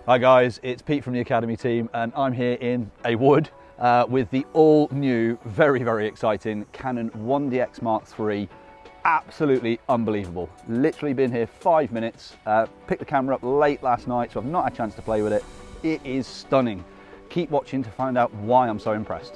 Hi guys, it's Pete from the Academy team and I'm here in a wood with the all new, very exciting Canon 1DX Mark III. Absolutely unbelievable. Literally been here 5 minutes, picked the camera up late last night so I've not had a chance to play with it. It is stunning. Keep watching to find out why I'm so impressed.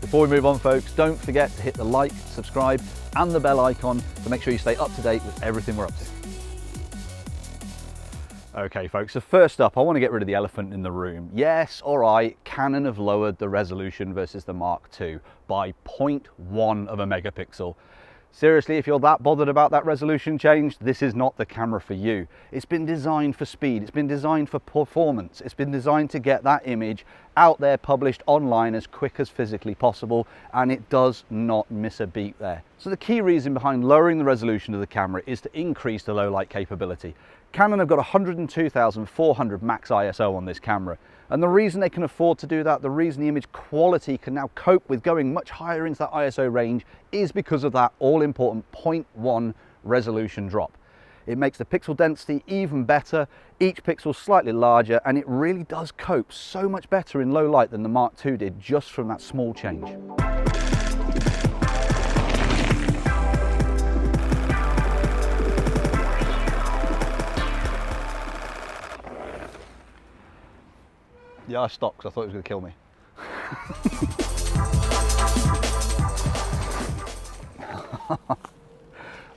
Before we move on folks, don't forget to hit the like, subscribe and the bell icon to make sure you stay up to date with everything we're up to. Okay folks, so first up I want to get rid of the elephant in the room. Yes, alright, Canon have lowered the resolution versus the Mark II by 0.1 of a megapixel. Seriously, if you're that bothered about that resolution change, this is not the camera for you. It's been designed for speed, it's been designed for performance, it's been designed to get that image out there published online as quick as physically possible, and it does not miss a beat there. So the key reason behind lowering the resolution of the camera is to increase the low light capability. Canon have got 102,400 max ISO on this camera. And the reason they can afford to do that, the reason the image quality can now cope with going much higher into that ISO range is because of that all-important 0.1 resolution drop. It makes the pixel density even better, each pixel slightly larger, and it really does cope so much better in low light than the Mark II did just from that small change. Yeah, I stopped because I thought it was going to kill me.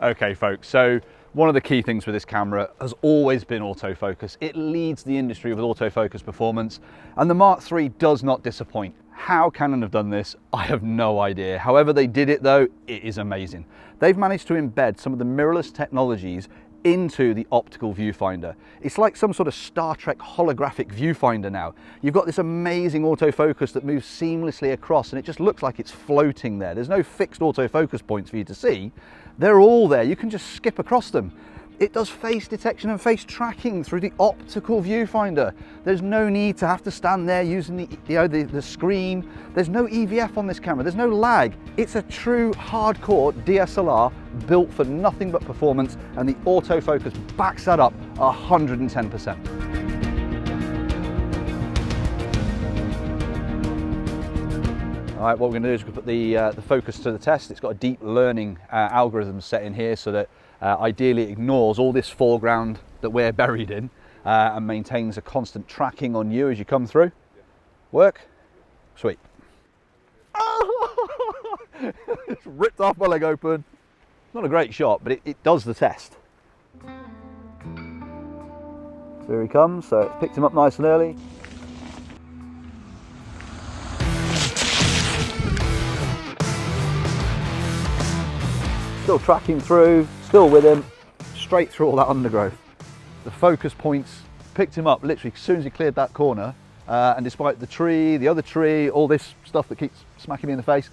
Okay folks, so one of the key things with this camera has always been autofocus. It leads the industry with autofocus performance, and the Mark III does not disappoint. How Canon have done this, I have no idea. However they did it though, it is amazing. They've managed to embed some of the mirrorless technologies into the optical viewfinder. It's like some sort of Star Trek holographic viewfinder now. You've got this amazing autofocus that moves seamlessly across and it just looks like it's floating there. There's no fixed autofocus points for you to see. They're all there, you can just skip across them. It does face detection and face tracking through the optical viewfinder. There's no need to have to stand there using the screen. There's no EVF on this camera, there's no lag. It's a true hardcore DSLR built for nothing but performance, and the autofocus backs that up 110%. All right, what we're going to do is we're going to put the focus to the test. It's got a deep learning algorithm set in here so that ideally ignores all this foreground that we're buried in and maintains a constant tracking on you as you come through. Work? Sweet. Oh! It's ripped off my leg open. Not a great shot, but it does the test. Here he comes, so it's picked him up nice and early. Still tracking through, still with him, straight through all that undergrowth. The focus points picked him up literally as soon as he cleared that corner, and despite the tree, the other tree, all this stuff that keeps smacking me in the face,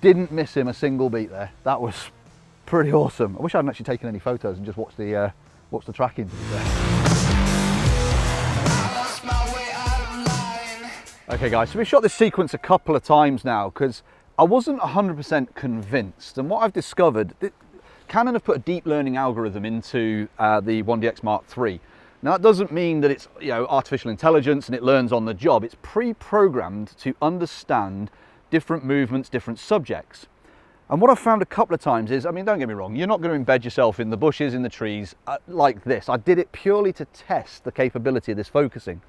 didn't miss him a single beat there. That was pretty awesome. I wish I hadn't actually taken any photos and just watched the tracking. Okay guys, so we shot this sequence a couple of times now because I wasn't 100% convinced, and what I've discovered, Canon have put a deep learning algorithm into the 1DX Mark III. Now that doesn't mean that it's artificial intelligence and it learns on the job. It's pre-programmed to understand different movements, different subjects. And what I've found a couple of times is, I mean, don't get me wrong, you're not going to embed yourself in the bushes, in the trees like this. I did it purely to test the capability of this focusing.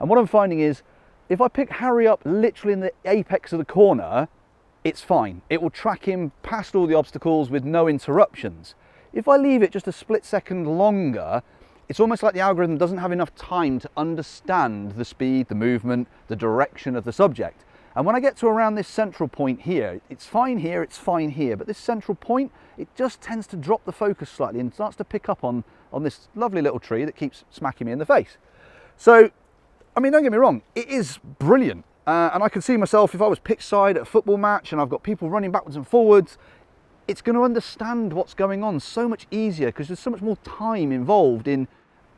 And what I'm finding is, if I pick Harry up literally in the apex of the corner, it's fine. It will track him past all the obstacles with no interruptions. If I leave it just a split second longer, it's almost like the algorithm doesn't have enough time to understand the speed, the movement, the direction of the subject. And when I get to around this central point here, it's fine here, but this central point, it just tends to drop the focus slightly and starts to pick up on this lovely little tree that keeps smacking me in the face. So, I mean, don't get me wrong, it is brilliant. And I can see myself, if I was pitch side at a football match and I've got people running backwards and forwards, it's going to understand what's going on so much easier because there's so much more time involved in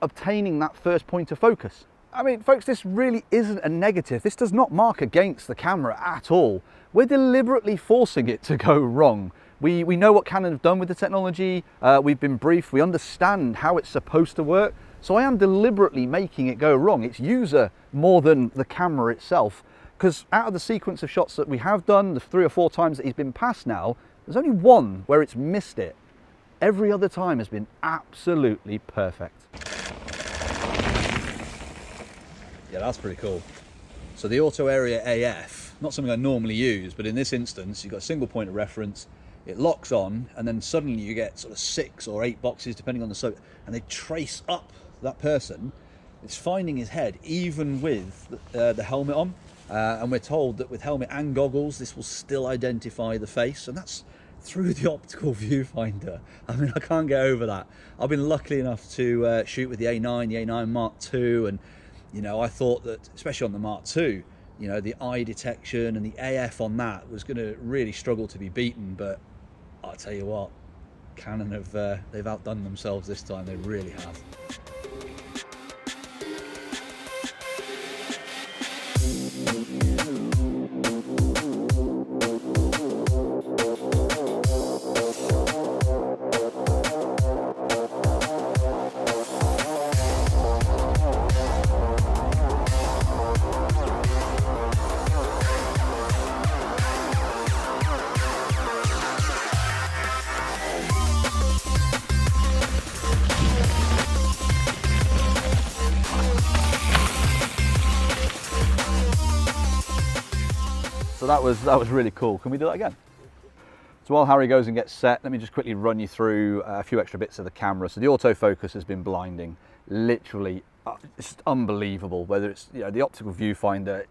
obtaining that first point of focus. I mean, folks, this really isn't a negative. This does not mark against the camera at all. We're deliberately forcing it to go wrong. We know what Canon have done with the technology. We've been briefed. We understand how it's supposed to work. So I am deliberately making it go wrong. It's user more than the camera itself. Because out of the sequence of shots that we have done, the 3 or 4 times that he's been passed now, there's only one where it's missed it. Every other time has been absolutely perfect. Yeah, that's pretty cool. So the auto area AF, not something I normally use, but in this instance, you've got a single point of reference, it locks on, and then suddenly you get sort of 6 or 8 boxes, depending on the subject, and they trace up that person. It's finding his head, even with the helmet on. And we're told that with helmet and goggles, this will still identify the face, and that's through the optical viewfinder. I mean, I can't get over that. I've been lucky enough to shoot with the A9, the A9 Mark II, and you know, I thought that, especially on the Mark II, you know, the eye detection and the AF on that was going to really struggle to be beaten. But I'll tell you what, Canon have they've outdone themselves this time. They really have. So that was really cool. Can we do that again? So while Harry goes and gets set, let me just quickly run you through a few extra bits of the camera. So the autofocus has been blinding, literally, it's just unbelievable. Whether it's, you know, the optical viewfinder,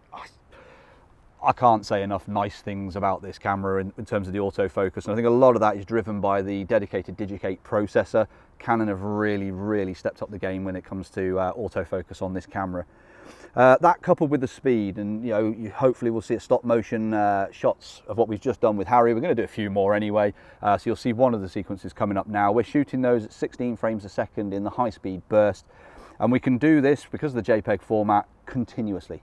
I can't say enough nice things about this camera in terms of the autofocus. And I think a lot of that is driven by the dedicated Digic X processor. Canon have really stepped up the game when it comes to autofocus on this camera. That coupled with the speed, and you know, you hopefully will see a stop motion shots of what we've just done with Harry. We're going to do a few more anyway, so you'll see one of the sequences coming up now. We're shooting those at 16 frames a second in the high speed burst, and we can do this because of the JPEG format continuously.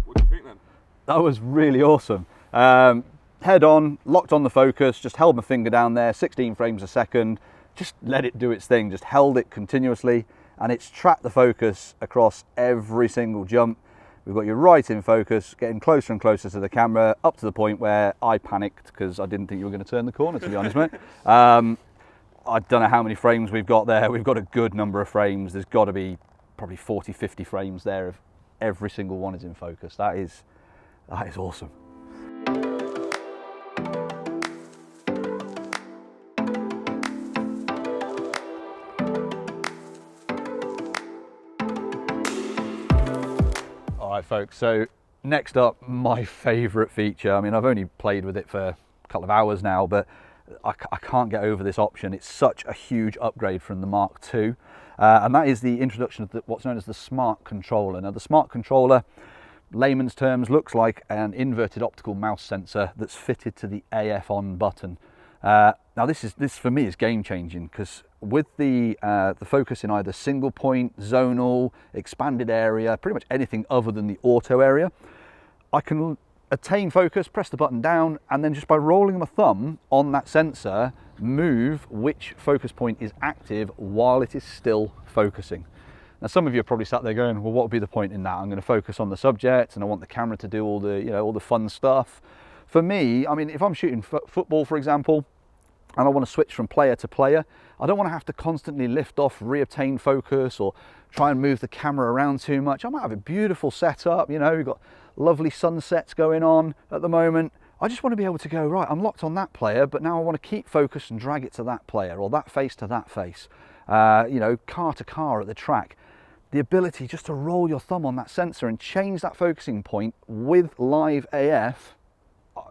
What do you think then? That was really awesome. Head on, locked on the focus, just held my finger down there, 16 frames a second, just let it do its thing, just held it continuously, and it's tracked the focus across every single jump. We've got you right in focus, getting closer and closer to the camera, up to the point where I panicked because I didn't think you were going to turn the corner, to be honest, mate. I don't know how many frames we've got there. We've got a good number of frames. There's got to be probably 40, 50 frames there of every single one is in focus. That is awesome. All right, folks, so next up, my favorite feature. I mean, I've only played with it for a couple of hours now, but I can't get over this option. It's such a huge upgrade from the Mark II, and that is the introduction of what's known as the smart controller. Now, the smart controller, layman's terms, looks like an inverted optical mouse sensor that's fitted to the AF on button. Now, this for me is game changing, because with the focus in either single point, zonal, expanded area, pretty much anything other than the auto area, I can attain focus, press the button down, and then just by rolling my thumb on that sensor, move which focus point is active while it is still focusing. Now, some of you are probably sat there going, well, what would be the point in that? I'm going to focus on the subject and I want the camera to do all the, you know, all the fun stuff. For me, I mean, if I'm shooting football, for example, and I want to switch from player to player, I don't want to have to constantly lift off, reobtain focus, or try and move the camera around too much. I might have a beautiful setup, you know, we've got lovely sunsets going on at the moment. I just want to be able to go, right, I'm locked on that player, but now I want to keep focus and drag it to that player, or that face to that face, you know, car to car at the track. The ability just to roll your thumb on that sensor and change that focusing point with live AF,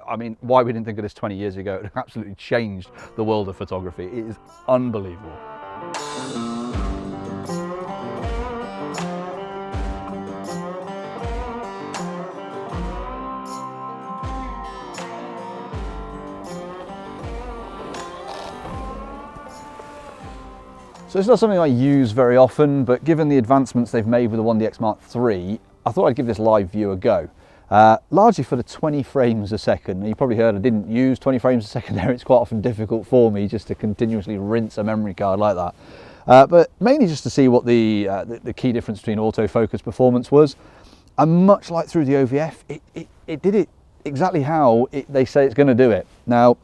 I mean, why we didn't think of this 20 years ago, it absolutely changed the world of photography. It is unbelievable. So it's not something I use very often, but given the advancements they've made with the 1DX Mark III, I thought I'd give this live view a go. Largely for the 20 frames a second. You probably heard I didn't use 20 frames a second there. It's quite often difficult for me just to continuously rinse a memory card like that. But mainly just to see what the key difference between autofocus performance was. And much like through the OVF, it did it exactly how they say it's going to do it. Now,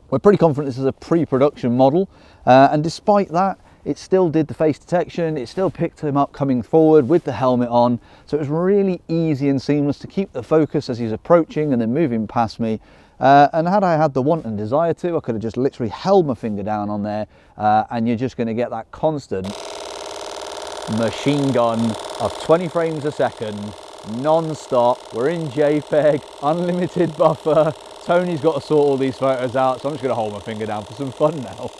we're pretty confident this is a pre-production model, and despite that, it still did the face detection, it still picked him up coming forward with the helmet on, so it was really easy and seamless to keep the focus as he's approaching and then moving past me. And had I had the want and desire to, I could have just literally held my finger down on there, and you're just going to get that constant machine gun of 20 frames a second, non-stop. We're in JPEG, unlimited buffer. Tony's got to sort all these photos out, so I'm just going to hold my finger down for some fun now.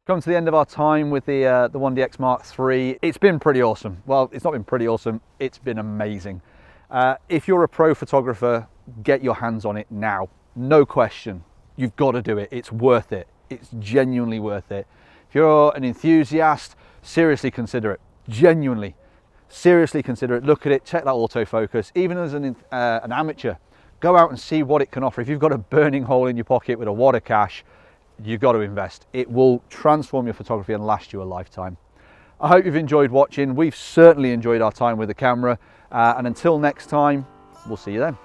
Come to the end of our time with the 1DX Mark III. It's been pretty awesome. Well, it's not been pretty awesome, it's been amazing. If you're a pro photographer, get your hands on it now. No question. You've got to do it. It's worth it. It's genuinely worth it. If you're an enthusiast, seriously consider it. Genuinely. Seriously consider it. Look at it, check that autofocus. Even as an amateur, go out and see what it can offer. If you've got a burning hole in your pocket with a wad of cash, you've got to invest. It will transform your photography and last you a lifetime. I hope you've enjoyed watching. We've certainly enjoyed our time with the camera. And until next time, we'll see you then.